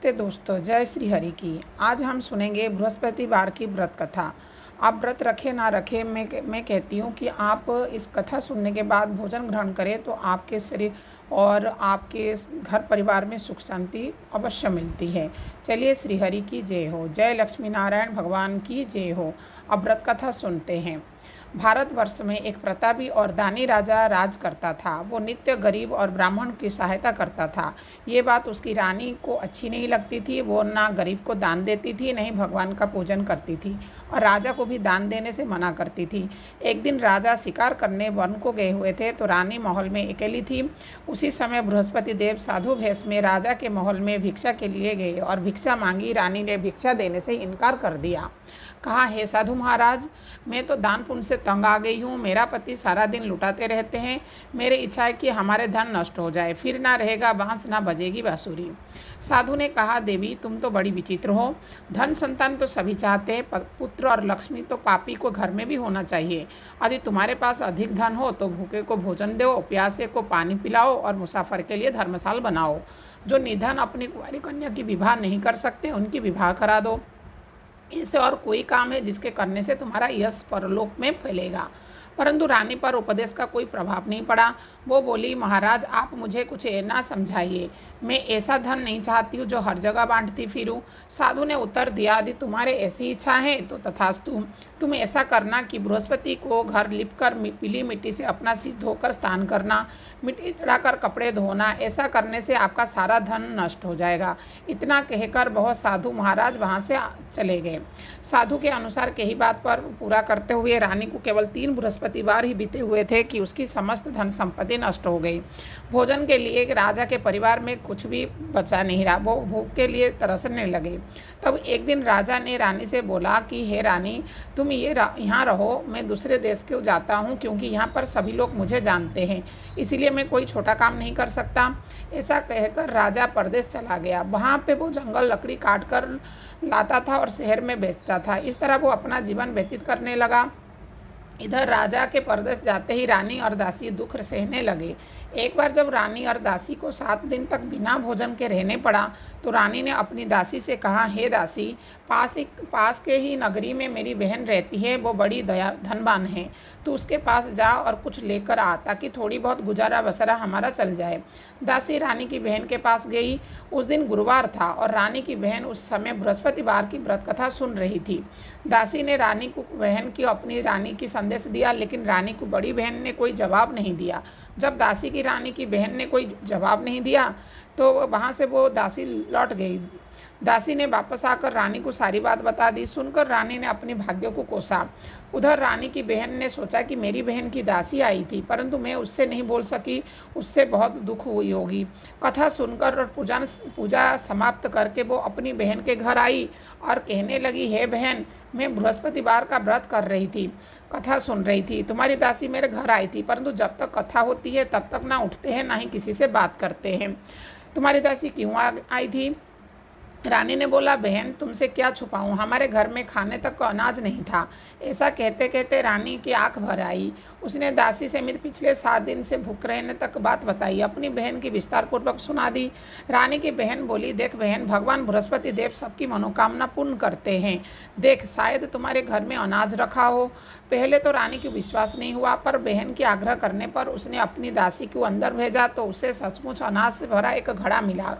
नमस्ते दोस्तों, जय श्री हरि की। आज हम सुनेंगे बृहस्पतिवार की व्रत कथा। आप व्रत रखें ना रखें, मैं कहती हूँ कि आप इस कथा सुनने के बाद भोजन ग्रहण करें तो आपके शरीर और आपके घर परिवार में सुख शांति अवश्य मिलती है। चलिए, श्री हरि की जय हो, जय लक्ष्मी नारायण भगवान की जय हो। अब व्रत कथा सुनते हैं। भारतवर्ष में एक प्रतापी और दानी राजा राज करता था। वो नित्य गरीब और ब्राह्मण की सहायता करता था। ये बात उसकी रानी को अच्छी नहीं लगती थी। वो ना गरीब को दान देती थी, नहीं भगवान का पूजन करती थी और राजा को भी दान देने से मना करती थी। एक दिन राजा शिकार करने वन को गए हुए थे तो रानी महल में अकेली थी। उसी समय बृहस्पति देव साधु भेष में राजा के महल में भिक्षा के लिए गए और भिक्षा मांगी। रानी ने भिक्षा देने से इनकार कर दिया। कहा, हे साधु महाराज, मैं तो दान पुण्य से तंग आ गई हूँ। मेरा पति सारा दिन लुटाते रहते हैं। मेरी इच्छा है कि हमारे धन नष्ट हो जाए, फिर ना रहेगा बांस ना बजेगी बांसुरी। साधु ने कहा, देवी तुम तो बड़ी विचित्र हो। धन संतान तो सभी चाहते हैं, पुत्र और लक्ष्मी तो पापी को घर में भी होना चाहिए। यदि तुम्हारे पास अधिक धन हो तो भूखे को भोजन दो, प्यासे को पानी पिलाओ और मुसाफर के लिए धर्मशाला बनाओ। जो निधन अपनी कुंवारी कन्या की विवाह नहीं कर सकते उनकी विवाह करा दो। इससे और कोई काम है जिसके करने से तुम्हारा यश परलोक में फैलेगा। परंतु रानी पर उपदेश का कोई प्रभाव नहीं पड़ा। वो बोली, महाराज आप मुझे कुछ ना समझाइए। मैं ऐसा धन नहीं चाहती हूँ जो हर जगह बांटती फिरूँ। साधु ने उत्तर दिया, यदि तुम्हारे ऐसी इच्छा है तो तथास्तु। तुम ऐसा करना कि बृहस्पति को घर लिपकर पीली मिट्टी से अपना सिर धोकर स्नान करना, मिट्टी चढ़ाकर कपड़े धोना। ऐसा करने से आपका सारा धन नष्ट हो जाएगा। इतना कहकर बहुत साधु महाराज वहाँ से चले गए। साधु के अनुसार कही बात पर पूरा करते हुए रानी को केवल 3 बृहस्पतिवार ही बीते हुए थे कि उसकी समस्त धन संपत्ति नष्ट हो गई। भोजन के लिए राजा के परिवार में कुछ भी बचा नहीं रहा। वो भूख के लिए तरसने लगे। तब एक दिन राजा ने रानी से बोला कि हे रानी, तुम यहाँ रहो, मैं दूसरे देश को जाता हूँ क्योंकि यहाँ पर सभी लोग मुझे जानते हैं, इसीलिए मैं कोई छोटा काम नहीं कर सकता। ऐसा कहकर राजा परदेश चला गया। वहाँ पे वो जंगल लकड़ी काट कर लाता था और शहर में बेचता था। इस तरह वो अपना जीवन व्यतीत करने लगा। इधर राजा के परदेश जाते ही रानी और दासी दुख सहने लगे। एक बार जब रानी और दासी को 7 दिन तक बिना भोजन के रहने पड़ा तो रानी ने अपनी दासी से कहा, हे दासी, पास के ही नगरी में मेरी बहन रहती है। वो बड़ी धनवान है। तू उसके पास जा और कुछ लेकर आ ताकि थोड़ी बहुत गुजारा बसरा हमारा चल जाए। दासी रानी की बहन के पास गई। उस दिन गुरुवार था और रानी की बहन उस समय बृहस्पतिवार की व्रत कथा सुन रही थी। दासी ने रानी को बहन की अपनी रानी की संदेश दिया, लेकिन रानी को बड़ी बहन ने कोई जवाब नहीं दिया। जब दासी की रानी की बहन ने कोई जवाब नहीं दिया तो वहाँ से वो दासी लौट गई। दासी ने वापस आकर रानी को सारी बात बता दी। सुनकर रानी ने अपने भाग्य को कोसा। उधर रानी की बहन ने सोचा कि मेरी बहन की दासी आई थी, परंतु मैं उससे नहीं बोल सकी, उससे बहुत दुख हुई होगी। कथा सुनकर और पूजा समाप्त करके वो अपनी बहन के घर आई और कहने लगी, हे बहन, मैं बृहस्पतिवार का व्रत कर रही थी, कथा सुन रही थी। तुम्हारी दासी मेरे घर आई थी, परंतु जब तक कथा होती है तब तक ना उठते हैं ना ही किसी से बात करते हैं। तुम्हारी दासी क्यों आई थी? रानी ने बोला, बहन तुमसे क्या छुपाऊं, हमारे घर में खाने तक का अनाज नहीं था। ऐसा कहते कहते रानी की आंख भर आई। उसने दासी से पिछले 7 दिन से भूख रहने तक बात बताई, अपनी बहन की विस्तार पूर्वक सुना दी। रानी की बहन बोली, देख बहन, भगवान बृहस्पति देव सबकी मनोकामना पूर्ण करते हैं। देख, शायद तुम्हारे घर में अनाज रखा हो। पहले तो रानी को विश्वास नहीं हुआ, पर बहन के आग्रह करने पर उसने अपनी दासी को अंदर भेजा तो उसे सचमुच अनाज से भरा एक घड़ा मिला।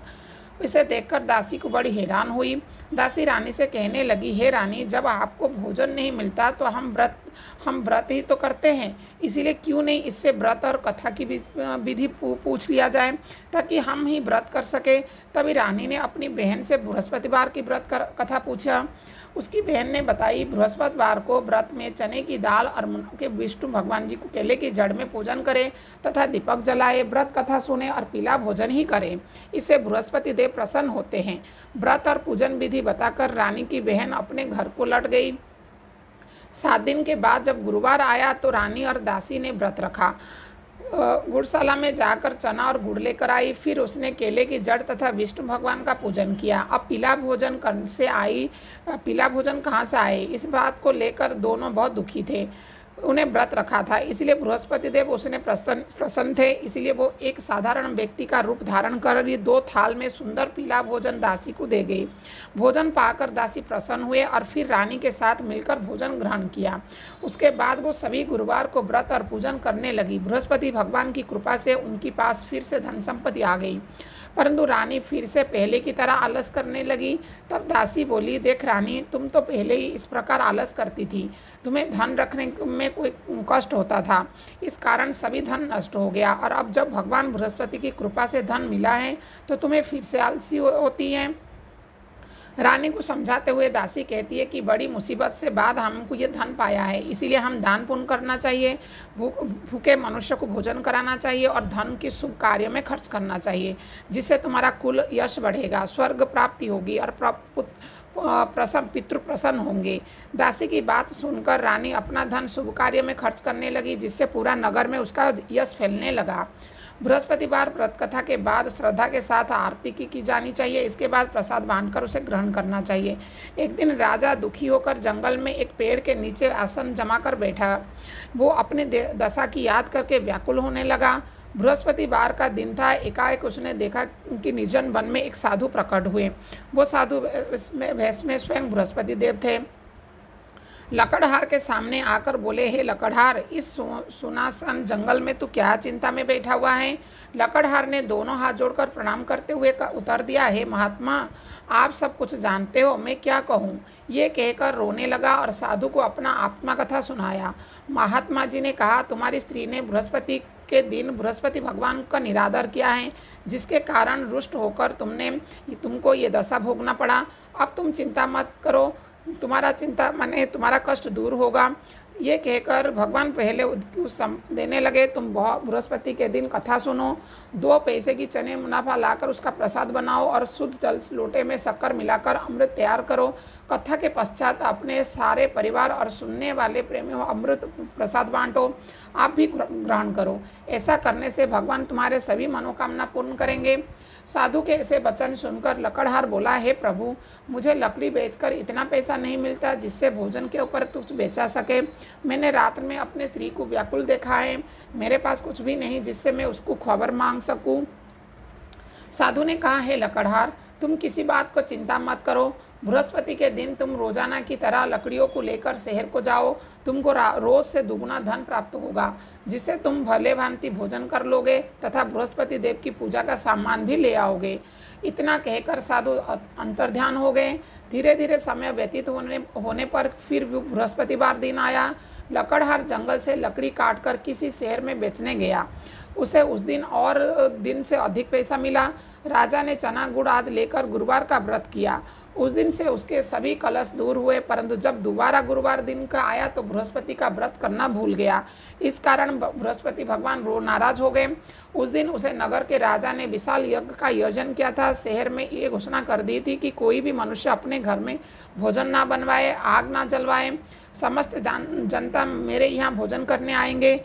इसे देखकर दासी को बड़ी हैरान हुई। दासी रानी से कहने लगी, हे रानी, जब आपको भोजन नहीं मिलता तो हम व्रत ही तो करते हैं, इसीलिए क्यों नहीं इससे व्रत और कथा की विधि पूछ लिया जाए ताकि हम ही व्रत कर सके। तभी रानी ने अपनी बहन से बृहस्पतिवार की व्रत कथा पूछा। उसकी बहन ने बताई, बृहस्पतिवार को व्रत में चने की दाल और के विष्णु भगवान जी को केले की जड़ में पूजन करें तथा दीपक जलाए, व्रत कथा सुने और पीला भोजन ही करें। इससे बृहस्पति देव प्रसन्न होते हैं। व्रत और पूजन विधि बताकर रानी की बहन अपने घर को लौट गई। 7 दिन के बाद जब गुरुवार आया तो रानी और दासी ने व्रत रखा। गुड़शाला में जाकर चना और गुड़ लेकर आई। फिर उसने केले की जड़ तथा विष्णु भगवान का पूजन किया। अब पीला भोजन कहाँ से आए, इस बात को लेकर दोनों बहुत दुखी थे। उन्हें व्रत रखा था, इसलिए बृहस्पति देव उसने प्रसन्न थे। इसलिए वो एक साधारण व्यक्ति का रूप धारण कर ये 2 थाल में सुंदर पीला भोजन दासी को दे गई। भोजन पाकर दासी प्रसन्न हुए और फिर रानी के साथ मिलकर भोजन ग्रहण किया। उसके बाद वो सभी गुरुवार को व्रत और पूजन करने लगी। बृहस्पति भगवान की कृपा से उनके पास फिर से धन संपत्ति आ गई, परंतु रानी फिर से पहले की तरह आलस करने लगी। तब दासी बोली, देख रानी, तुम तो पहले ही इस प्रकार आलस करती थी, तुम्हें धन रखने में कोई कष्ट होता था, इस कारण सभी धन नष्ट हो गया, और अब जब भगवान बृहस्पति की कृपा से धन मिला है तो तुम्हें फिर से आलसी होती है। रानी को समझाते हुए दासी कहती है कि बड़ी मुसीबत से बाद हमको ये धन पाया है, इसीलिए हम दान पुण्य करना चाहिए, भूखे मनुष्य को भोजन कराना चाहिए और धन की शुभ कार्यों में खर्च करना चाहिए, जिससे तुम्हारा कुल यश बढ़ेगा, स्वर्ग प्राप्ति होगी और पितृ प्रसन्न होंगे। दासी की बात सुनकर रानी अपना धन शुभ कार्य में खर्च करने लगी, जिससे पूरा नगर में उसका यश फैलने लगा। बृहस्पतिवार व्रत कथा के बाद श्रद्धा के साथ आरती की जानी चाहिए। इसके बाद प्रसाद बांटकर उसे ग्रहण करना चाहिए। एक दिन राजा दुखी होकर जंगल में एक पेड़ के नीचे आसन जमा कर बैठा। वो अपनी दशा की याद करके व्याकुल होने लगा। बृहस्पतिवार का दिन था। एकाएक उसने देखा कि निर्जन वन में एक साधु प्रकट हुए। वो साधु वेश में स्वयं बृहस्पति देव थे। लकड़हार के सामने आकर बोले, हे लकड़हार, इस सुनासन जंगल में तू क्या चिंता में बैठा हुआ है? लकड़हार ने दोनों हाथ जोड़कर प्रणाम करते हुए उत्तर दिया, हे महात्मा, आप सब कुछ जानते हो, मैं क्या कहूँ? ये कहकर रोने लगा और साधु को अपना आत्मा कथा सुनाया। महात्मा जी ने कहा, तुम्हारी स्त्री ने बृहस्पति के दिन बृहस्पति भगवान का निरादर किया है, जिसके कारण रुष्ट होकर तुमको ये दशा भोगना पड़ा। अब तुम चिंता मत करो, तुम्हारा कष्ट दूर होगा। ये कहकर भगवान पहले देने लगे, तुम बृहस्पति के दिन कथा सुनो, 2 पैसे की चने मुनाफा लाकर उसका प्रसाद बनाओ और शुद्ध जल लोटे में शक्कर मिलाकर अमृत तैयार करो। कथा के पश्चात अपने सारे परिवार और सुनने वाले प्रेमियों अमृत प्रसाद बांटो, आप भी ग्रहण करो। ऐसा करने से भगवान तुम्हारे सभी मनोकामना पूर्ण करेंगे। साधु के ऐसे वचन सुनकर लकड़हार बोला, हे प्रभु, मुझे लकड़ी बेचकर इतना पैसा नहीं मिलता जिससे भोजन के ऊपर कुछ बेचा सके। मैंने रात में अपने स्त्री को व्याकुल देखा है, मेरे पास कुछ भी नहीं जिससे मैं उसको खबर मांग सकूं। साधु ने कहा, हे लकड़हार, तुम किसी बात को चिंता मत करो। बृहस्पति के दिन तुम रोजाना की तरह लकड़ियों को लेकर शहर को जाओ, तुमको रोज से दुगुना धन प्राप्त होगा, जिससे तुम भले भांति भोजन कर लोगे तथा बृहस्पति देव की पूजा का सामान भी ले आओगे। इतना कहकर साधु अंतर्ध्यान हो गए। धीरे धीरे समय व्यतीत होने पर फिर बृहस्पतिवार दिन आया। लकड़हार जंगल से लकड़ी काटकर किसी शहर में बेचने गया। उसे उस दिन और दिन से अधिक पैसा मिला। राजा ने चना गुड़ आदि लेकर गुरुवार का व्रत किया। उस दिन से उसके सभी कलश दूर हुए, परंतु जब दोबारा गुरुवार दिन का आया तो बृहस्पति का व्रत करना भूल गया। इस कारण बृहस्पति भगवान नाराज हो गए। उस दिन उसे नगर के राजा ने विशाल यज्ञ का आयोजन किया था। शहर में ये घोषणा कर दी थी कि कोई भी मनुष्य अपने घर में भोजन ना बनवाए, आग ना जलवाए। समस्त जनता मेरे यहाँ भोजन करने आएंगे।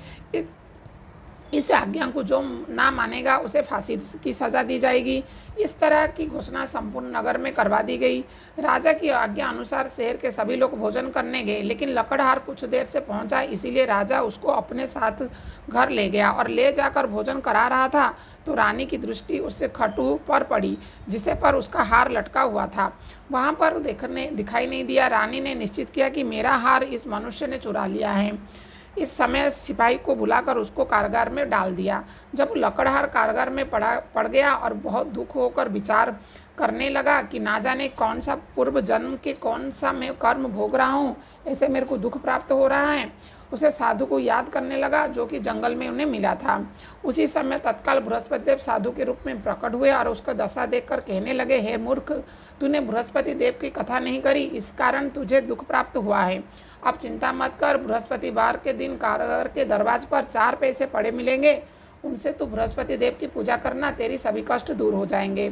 इस आज्ञा को जो ना मानेगा उसे फांसी की सजा दी जाएगी। इस तरह की घोषणा संपूर्ण नगर में करवा दी गई। राजा की आज्ञा अनुसार शहर के सभी लोग भोजन करने गए, लेकिन लकड़हार कुछ देर से पहुंचा, इसीलिए राजा उसको अपने साथ घर ले गया और ले जाकर भोजन करा रहा था तो रानी की दृष्टि उससे खटू पर पड़ी, जिसे पर उसका हार लटका हुआ था। वहां पर दिखाई नहीं दिया। रानी ने निश्चित किया कि मेरा हार इस मनुष्य ने चुरा लिया है। इस समय सिपाही को बुलाकर उसको कारागार में डाल दिया। जब लकड़हार कारागार में पड़ गया और बहुत दुख होकर विचार करने लगा कि ना जाने कौन सा पूर्व जन्म के कौन सा मैं कर्म भोग रहा हूँ, ऐसे मेरे को दुख प्राप्त हो रहा है, उसे साधु को याद करने लगा जो कि जंगल में उन्हें मिला था। उसी समय तत्काल बृहस्पति देव साधु के रूप में प्रकट हुए और उसका दशा देखकर कहने लगे, हे मूर्ख, तूने बृहस्पति देव की कथा नहीं करी, इस कारण तुझे दुख प्राप्त हुआ है। अब चिंता मत कर, बृहस्पतिवार के दिन कारागार के दरवाजे पर 4 पैसे पड़े मिलेंगे, उनसे तू बृहस्पति देव की पूजा करना, तेरी सभी कष्ट दूर हो जाएंगे।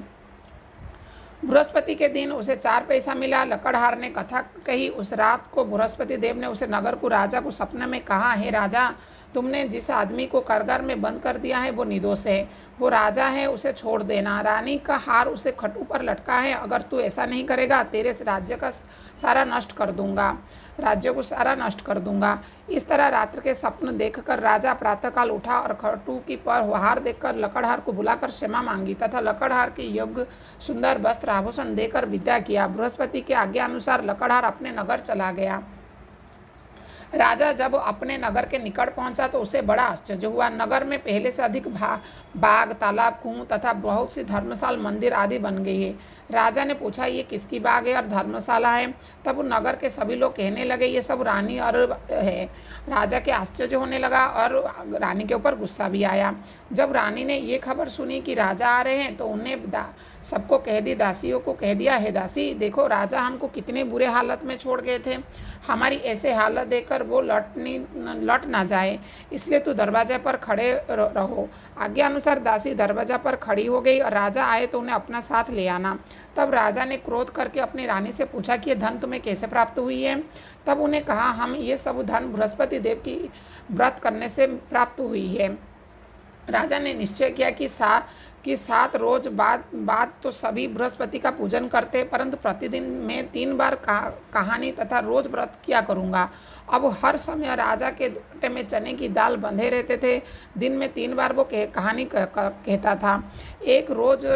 बृहस्पति के दिन उसे 4 पैसा मिला। लकड़हार ने कथा कही। उस रात को बृहस्पति देव ने उसे नगर को राजा को सपने में कहा, हे राजा, तुमने जिस आदमी को कारागार में बंद कर दिया है वो निर्दोष है, वो राजा है, उसे छोड़ देना। रानी का हार उसे खट्टू पर लटका है, अगर तू ऐसा नहीं करेगा तेरे राज्य का सारा नष्ट कर दूंगा, राज्य को सारा नष्ट कर दूंगा। इस तरह रात्र के स्वप्न देखकर राजा प्रातःकाल उठा और खट्टू की पर हार देखकर लकड़हार को बुलाकर क्षमा मांगी तथा लकड़हार के योग्य सुंदर वस्त्र आभूषण देकर विदा किया। बृहस्पति के आज्ञा अनुसार लकड़हार अपने नगर चला गया। राजा जब अपने नगर के निकट पहुंचा तो उसे बड़ा आश्चर्य हुआ। नगर में पहले से अधिक बाग, तालाब, कुआं तथा बहुत सी धर्मशाला, मंदिर आदि बन गई है। राजा ने पूछा, ये किसकी बाग है और धर्मशाला है? तब नगर के सभी लोग कहने लगे, ये सब रानी और है। राजा के आश्चर्य होने लगा और रानी के ऊपर गुस्सा भी आया। जब रानी ने ये खबर सुनी कि राजा आ रहे हैं तो उन्हें सबको कह दी, दासियों को कह दिया, हे दासी देखो, राजा हमको कितने बुरे हालत में छोड़ गए थे, हमारी ऐसे हालत देखकर वो लौट ना जाए, इसलिए तू दरवाजे पर खड़े रहो। आज्ञा अनुसार दासी दरवाजा पर खड़ी हो गई और राजा आए तो उन्हें अपना साथ ले आना। तब राजा ने क्रोध करके अपनी रानी से पूछा कि ये धन तुम्हें कैसे प्राप्त हुई है? तब उन्हें कहा, हम ये सब धन बृहस्पति देव की व्रत करने से प्राप्त हुई है। राजा ने निश्चय किया कि 7 रोज बाद तो सभी बृहस्पति का पूजन करते, परंतु प्रतिदिन मैं 3 बार कहानी तथा रोज व्रत किया करूँगा। अब हर समय राजा के लोटे में चने की दाल बंधे रहते थे। दिन में 3 बार वो कहानी कहता था। एक रोज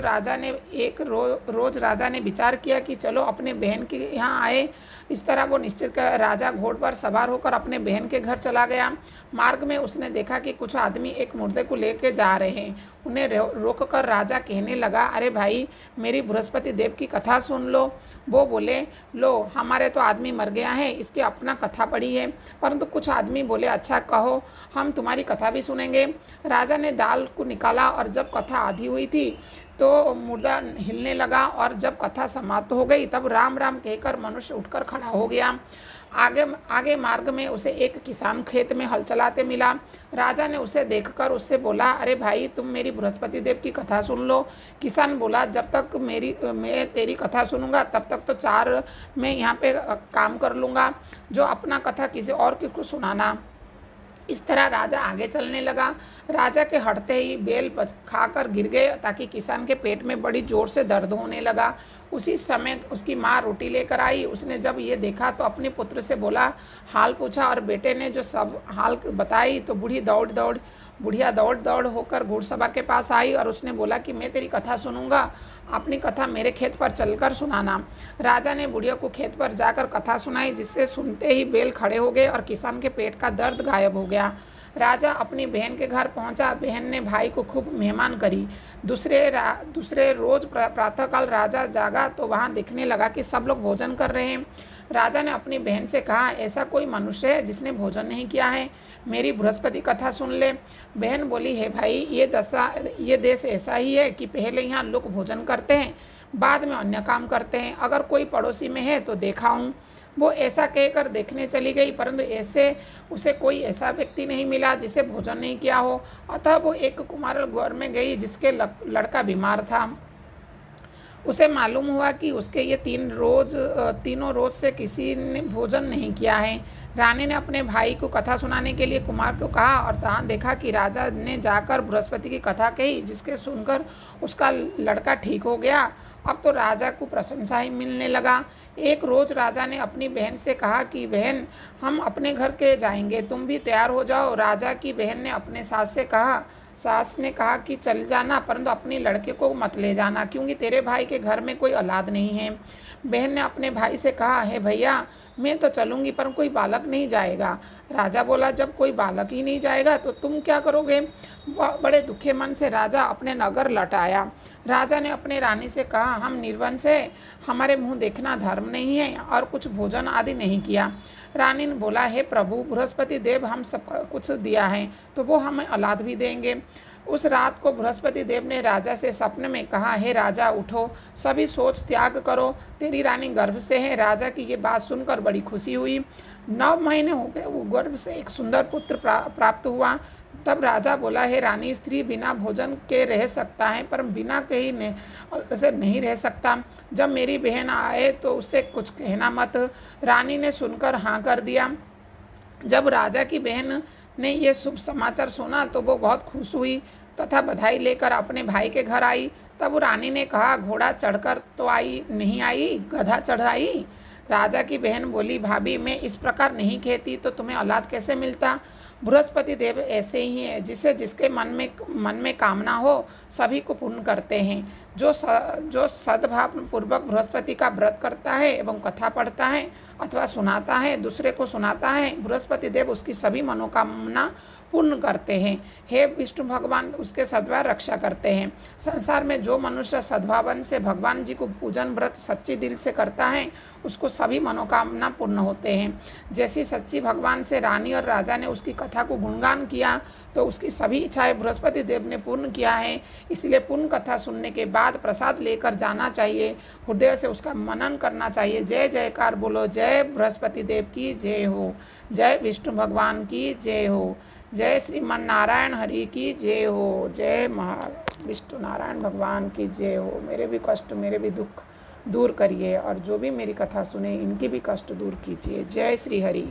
राजा ने विचार किया कि चलो अपने बहन के यहाँ आए। इस तरह वो निश्चित कर राजा घोड़े पर सवार होकर अपने बहन के घर चला गया। मार्ग में उसने देखा कि कुछ आदमी एक मुर्दे को लेके जा रहे हैं। उन्हें रोककर राजा कहने लगा, अरे भाई, मेरी बृहस्पति देव की कथा सुन लो। वो बोले, लो, हमारे तो आदमी मर गया है, इसकी अपना कथा पड़ी है। परंतु कुछ आदमी बोले, अच्छा कहो, हम तुम्हारी कथा भी सुनेंगे। राजा ने दाल को निकाला और जब कथा आधी हुई थी तो मुर्दा हिलने लगा और जब कथा समाप्त हो गई तब राम राम कहकर मनुष्य उठकर खड़ा हो गया। आगे मार्ग में उसे एक किसान खेत में हल चलाते मिला। राजा ने उसे देखकर उससे बोला, अरे भाई, तुम मेरी बृहस्पति देव की कथा सुन लो। किसान बोला, जब तक मैं तेरी कथा सुनूंगा तब तक तो 4 मैं यहाँ पे काम कर लूँगा, जो अपना कथा किसी और को सुनाना। इस तरह राजा आगे चलने लगा। राजा के हटते ही बेल खाकर गिर गए ताकि किसान के पेट में बड़ी जोर से दर्द होने लगा। उसी समय उसकी माँ रोटी लेकर आई। उसने जब ये देखा तो अपने पुत्र से बोला, हाल पूछा, और बेटे ने जो सब हाल बताई तो बुढ़िया दौड़ होकर घुड़सवार के पास आई और उसने बोला कि मैं तेरी कथा सुनूंगा, अपनी कथा मेरे खेत पर चलकर सुनाना। राजा ने बुढ़िया को खेत पर जाकर कथा सुनाई, जिससे सुनते ही बैल खड़े हो गए और किसान के पेट का दर्द गायब हो गया। राजा अपनी बहन के घर पहुंचा। बहन ने भाई को खूब मेहमान करी। दूसरे रोज प्रातःकाल राजा जागा तो वहां दिखने लगा कि सब लोग भोजन कर रहे हैं। राजा ने अपनी बहन से कहा, ऐसा कोई मनुष्य है जिसने भोजन नहीं किया है? मेरी बृहस्पति कथा सुन ले। बहन बोली, है भाई, ये देश ऐसा ही है कि पहले यहाँ लोग भोजन करते हैं, बाद में अन्य काम करते हैं। अगर कोई पड़ोसी में है तो देखा हूँ। वो ऐसा कहकर देखने चली गई, परंतु ऐसे उसे कोई ऐसा व्यक्ति नहीं मिला जिसे भोजन नहीं किया हो। अतः वो एक कुमार घर में गई जिसके लड़का बीमार था। उसे मालूम हुआ कि उसके ये तीनों रोज से किसी ने भोजन नहीं किया है। रानी ने अपने भाई को कथा सुनाने के लिए कुमार को कहा और तहाँ देखा कि राजा ने जाकर बृहस्पति की कथा कही, जिसके सुनकर उसका लड़का ठीक हो गया। अब तो राजा को प्रशंसा ही मिलने लगा। एक रोज राजा ने अपनी बहन से कहा कि बहन, हम अपने घर के जाएंगे, तुम भी तैयार हो जाओ। राजा की बहन ने अपने सास ने कहा कि चल जाना, परंतु अपनी लड़के को मत ले जाना, क्योंकि तेरे भाई के घर में कोई औलाद नहीं है। बहन ने अपने भाई से कहा, है भैया, मैं तो चलूंगी पर कोई बालक नहीं जाएगा। राजा बोला, जब कोई बालक ही नहीं जाएगा तो तुम क्या करोगे? बड़े दुखे मन से राजा अपने नगर लौट आया। राजा ने अपने रानी से कहा, हम निर्वंश है, हमारे मुंह देखना धर्म नहीं है और कुछ भोजन आदि नहीं किया। रानी ने बोला, हे प्रभु, बृहस्पति देव हम सब कुछ दिया है तो वो हमें औलाद भी देंगे। उस रात को बृहस्पति देव ने राजा से सपने में कहा, हे राजा, उठो, सभी सोच त्याग करो, तेरी रानी गर्भ से है। राजा की ये बात सुनकर बड़ी खुशी हुई। 9 महीने हो गए, वो गर्भ से एक सुंदर पुत्र प्राप्त हुआ। तब राजा बोला, हे रानी, स्त्री बिना भोजन के रह सकता है पर बिना कहीं से नहीं रह सकता। जब मेरी बहन आए तो उससे कुछ कहना मत। रानी ने सुनकर हाँ कर दिया। जब राजा की बहन ने ये शुभ समाचार सुना तो वो बहुत खुश हुई तथा बधाई लेकर अपने भाई के घर आई। तब रानी ने कहा, घोड़ा चढ़कर तो नहीं आई, गधा चढ़ाई। राजा की बहन बोली, भाभी मैं इस प्रकार नहीं कहती तो तुम्हें औलाद कैसे मिलता। बृहस्पति देव ऐसे ही है, जिसे जिसके मन में कामना हो सभी को पूर्ण करते हैं। जो सद्भाव पूर्वक बृहस्पति का व्रत करता है एवं कथा पढ़ता है अथवा सुनाता है, दूसरे को सुनाता है, बृहस्पति देव उसकी सभी मनोकामना पूर्ण करते हैं। हे विष्णु भगवान उसके सद्भाव रक्षा करते हैं। संसार में जो मनुष्य सद्भावन से भगवान जी को पूजन व्रत सच्चे दिल से करता है उसको सभी मनोकामना पूर्ण होते हैं। जैसी सच्ची भगवान से रानी और राजा ने उसकी कथा को गुणगान किया तो उसकी सभी इच्छाएं बृहस्पति देव ने पूर्ण किया है। इसलिए पूर्ण कथा सुनने के बाद प्रसाद लेकर जाना चाहिए, हृदय से उसका मनन करना चाहिए। जय जयकार बोलो, जय बृहस्पति देव की जय हो, जय विष्णु भगवान की जय हो, जय श्रीमन नारायण हरि की जय हो, जय विष्णु नारायण भगवान की जय हो। मेरे भी कष्ट, मेरे भी दुख दूर करिए और जो भी मेरी कथा सुने इनकी भी कष्ट दूर कीजिए। जय श्री हरि।